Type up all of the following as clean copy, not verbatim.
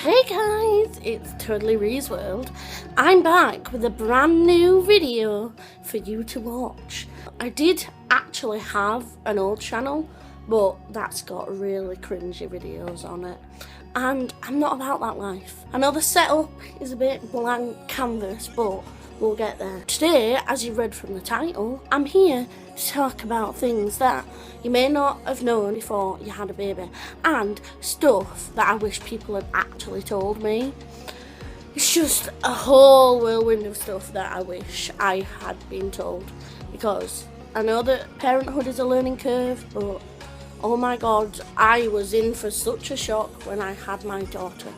Hey guys, it's Totally Ree's World. I'm back with a brand new video for you to watch. I did actually have an old channel, but that's got really cringy videos on it. And I'm not about that life. I know the setup is a bit blank canvas, but we'll get there. Today, as you read from the title, I'm here to talk about things that you may not have known before you had a baby, and stuff that I wish people had actually told me. It's just a whole whirlwind of stuff that I wish I had been told, because I know that parenthood is a learning curve, but oh my god, I was in for such a shock when I had my daughter.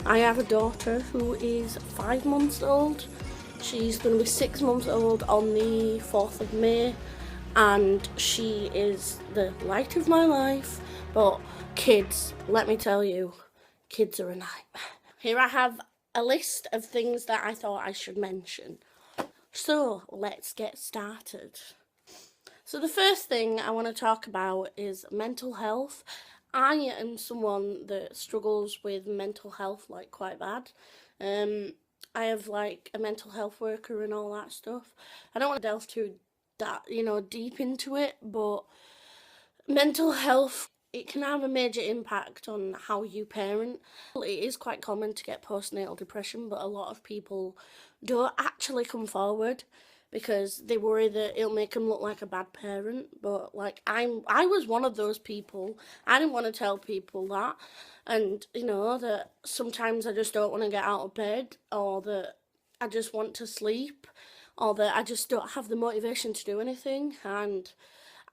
I have a daughter who is 5 months old. She's going to be 6 months old on the 4th of May, and she is the light of my life. But kids, let me tell you, kids are a nightmare. Here I have a list of things that I thought I should mention. So let's get started. So the first thing I want to talk about is mental health. I am someone that struggles with mental health like quite bad. I have like a mental health worker and all that stuff. I don't want to delve too deep into it, but mental health, it can have a major impact on how you parent. It is quite common to get postnatal depression, but a lot of people don't actually come forward because they worry that it'll make them look like a bad parent. But like I was one of those people. I didn't want to tell people that, and that sometimes I just don't want to get out of bed, or that I just want to sleep, or that I just don't have the motivation to do anything. And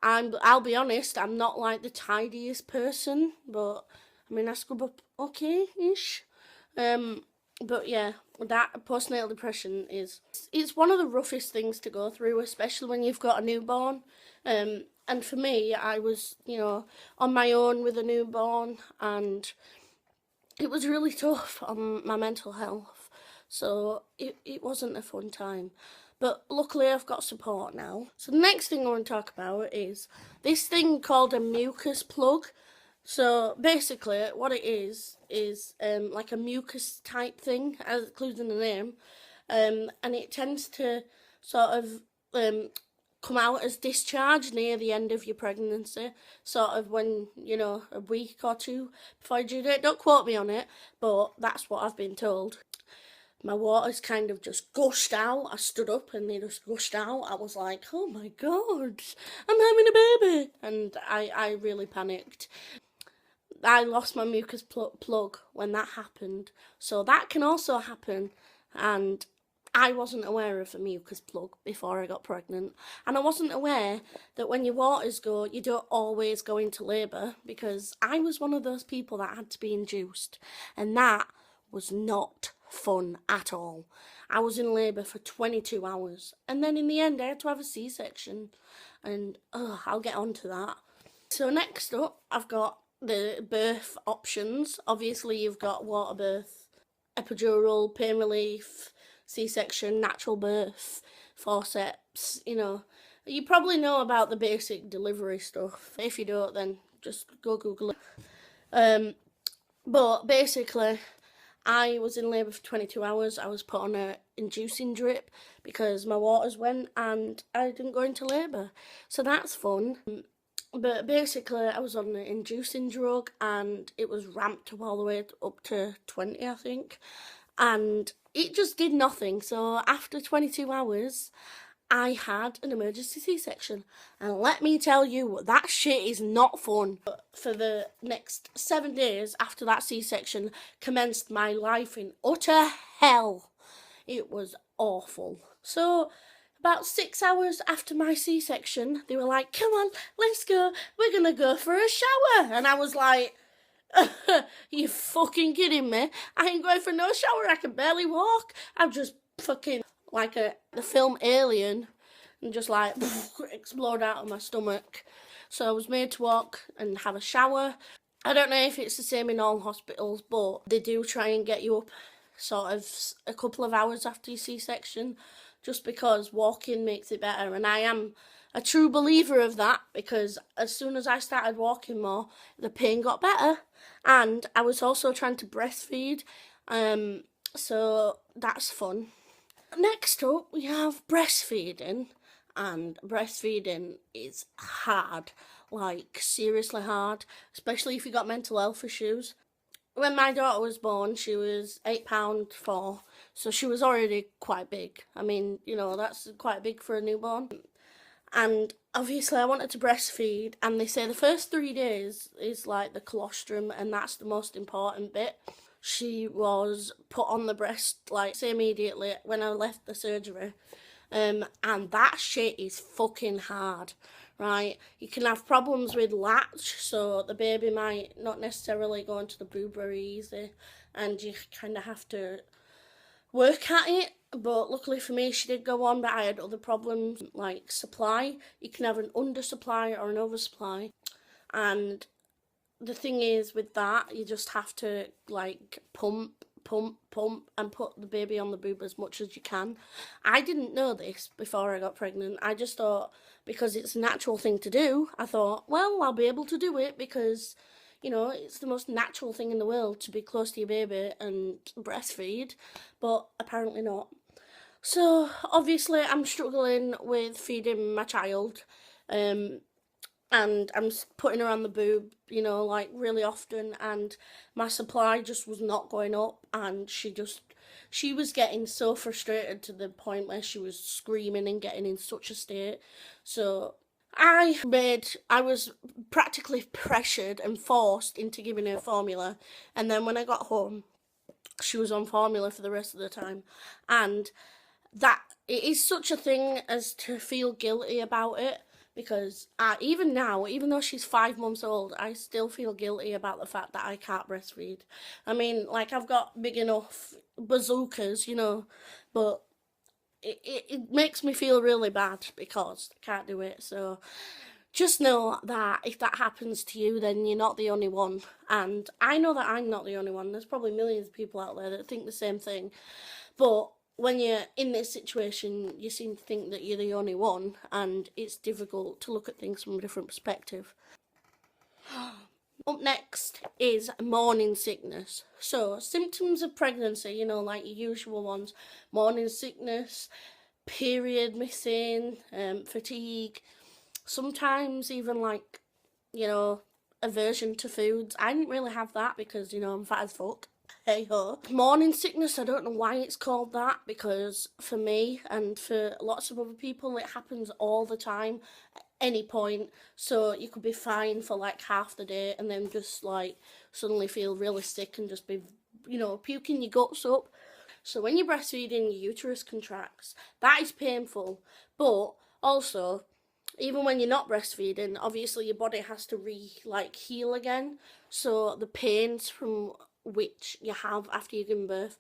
I'll be honest, I'm not like the tidiest person, but I mean I scrub up okay-ish. But yeah, that postnatal depression it's one of the roughest things to go through, especially when you've got a newborn. And for me, I was, on my own with a newborn, and it was really tough on my mental health. So it wasn't a fun time. But luckily I've got support now. So the next thing I want to talk about is this thing called a mucus plug. So basically what it is like a mucus type thing, as included in the name. And it tends to sort of come out as discharge near the end of your pregnancy, sort of when, a week or two before your due date. Don't quote me on it, but that's what I've been told. My waters kind of just gushed out. I stood up and they just gushed out. I was like, oh my god, I'm having a baby. And I really panicked. I lost my mucus plug when that happened. So that can also happen. And I wasn't aware of a mucus plug before I got pregnant. And I wasn't aware that when your waters go, you don't always go into labour, because I was one of those people that had to be induced. And that was not fun at all. I was in labour for 22 hours. And then in the end, I had to have a C-section. And I'll get on to that. So next up, I've got the birth options. Obviously, you've got water birth, epidural, pain relief, C-section, natural birth, forceps. You probably know about the basic delivery stuff. If you don't, then just go Google it. But basically, I was in labour for 22 hours. I was put on an inducing drip because my waters went and I didn't go into labour. So that's fun. But basically, I was on an inducing drug and it was ramped all the way up to 20, I think. And it just did nothing. So after 22 hours, I had an emergency C-section. And let me tell you, that shit is not fun. But for the next 7 days after that C-section commenced my life in utter hell. It was awful. So about 6 hours after my C-section, they were like, come on, let's go. We're going to go for a shower. And I was like, you fucking kidding me? I ain't going for no shower. I can barely walk. I'm just fucking like the film Alien, and just like explode out of my stomach. So I was made to walk and have a shower. I don't know if it's the same in all hospitals, but they do try and get you up sort of a couple of hours after your C-section, just because walking makes it better. And I am a true believer of that, because as soon as I started walking more, the pain got better, and I was also trying to breastfeed, so that's fun. Next up, we have breastfeeding, and breastfeeding is hard, like seriously hard, especially if you got mental health issues. When my daughter was born, she was £8.4, so she was already quite big. I mean, that's quite big for a newborn. And obviously, I wanted to breastfeed, and they say the first 3 days is like the colostrum, and that's the most important bit. She was put on the breast like immediately when I left the surgery, and that shit is fucking hard, right? You can have problems with latch, so the baby might not necessarily go into the boob very easy, and you kind of have to work at it. But luckily for me, she did go on, but I had other problems like supply. You can have an undersupply or an oversupply, and the thing is with that, you just have to like pump and put the baby on the boob as much as you can. I didn't know this before I got pregnant. I just thought, because it's a natural thing to do, I thought, well, I'll be able to do it because it's the most natural thing in the world to be close to your baby and breastfeed, but apparently not. So obviously I'm struggling with feeding my child, and I'm putting her on the boob, like really often, and my supply just was not going up, and she was getting so frustrated to the point where she was screaming and getting in such a state. So I was practically pressured and forced into giving her formula, and then when I got home, she was on formula for the rest of the time, and that it is such a thing as to feel guilty about it, because even now, even though she's 5 months old, I still feel guilty about the fact that I can't breastfeed. I mean, like, I've got big enough bazookas, but it makes me feel really bad because I can't do it. So just know that if that happens to you, then you're not the only one. And I know that I'm not the only one. There's probably millions of people out there that think the same thing. But when you're in this situation, you seem to think that you're the only one, and it's difficult to look at things from a different perspective. Up next is morning sickness. So, symptoms of pregnancy, like your usual ones: morning sickness, period missing, fatigue, sometimes even like, aversion to foods. I didn't really have that because, I'm fat as fuck. Hey ho. Morning sickness, I don't know why it's called that, because for me and for lots of other people, it happens all the time at any point. So you could be fine for like half the day and then just like suddenly feel really sick and just be, puking your guts up. So when you're breastfeeding, your uterus contracts. That is painful. But also, even when you're not breastfeeding, obviously your body has to heal again. So the pains from which you have after you've given birth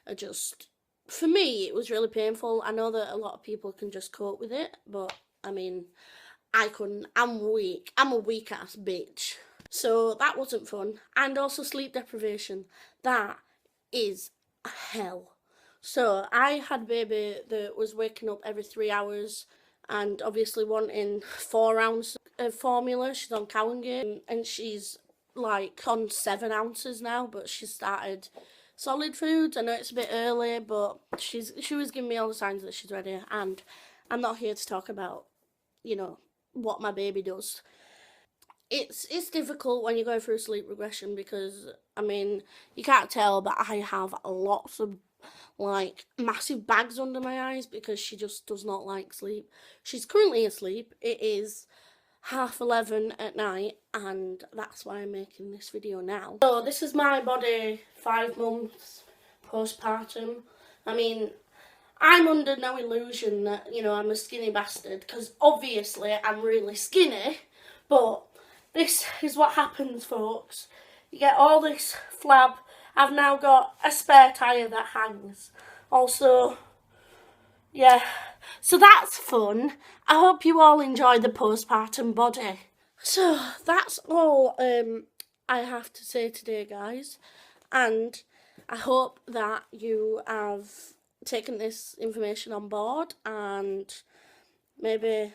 are just, for me, it was really painful. I know that a lot of people can just cope with it, but I mean, I couldn't. I'm weak. I'm a weak ass bitch. So that wasn't fun. And also sleep deprivation. That is hell. So I had a baby that was waking up every 3 hours and obviously wanting 4 ounces of formula. She's on Cowingate, and she's like on 7 ounces now, but she started solid foods. I know it's a bit early, but she was giving me all the signs that she's ready, and I'm not here to talk about, what my baby does. It's difficult when you're going through sleep regression because, I mean, you can't tell, but I have lots of like massive bags under my eyes because she just does not like sleep. She's currently asleep. It is 11:30 at night, and that's why I'm making this video now. So this is my body 5 months postpartum. I mean, I'm under no illusion that, I'm a skinny bastard, because obviously I'm really skinny, but this is what happens, folks. You get all this flab. I've now got a spare tyre that hangs. Also, yeah, so that's fun. I hope you all enjoy the postpartum body. So that's all I have to say today, guys, and I hope that you have taken this information on board and maybe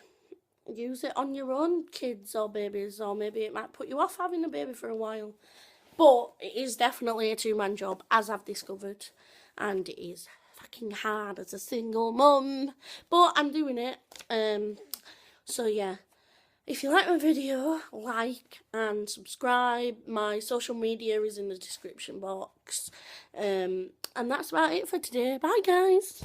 use it on your own kids or babies, or maybe it might put you off having a baby for a while. But it is definitely a two-man job, as I've discovered, and it is fucking hard as a single mum, but I'm doing it. So yeah, if you like my video, like and subscribe. My social media is in the description box, and that's about it for today. Bye guys.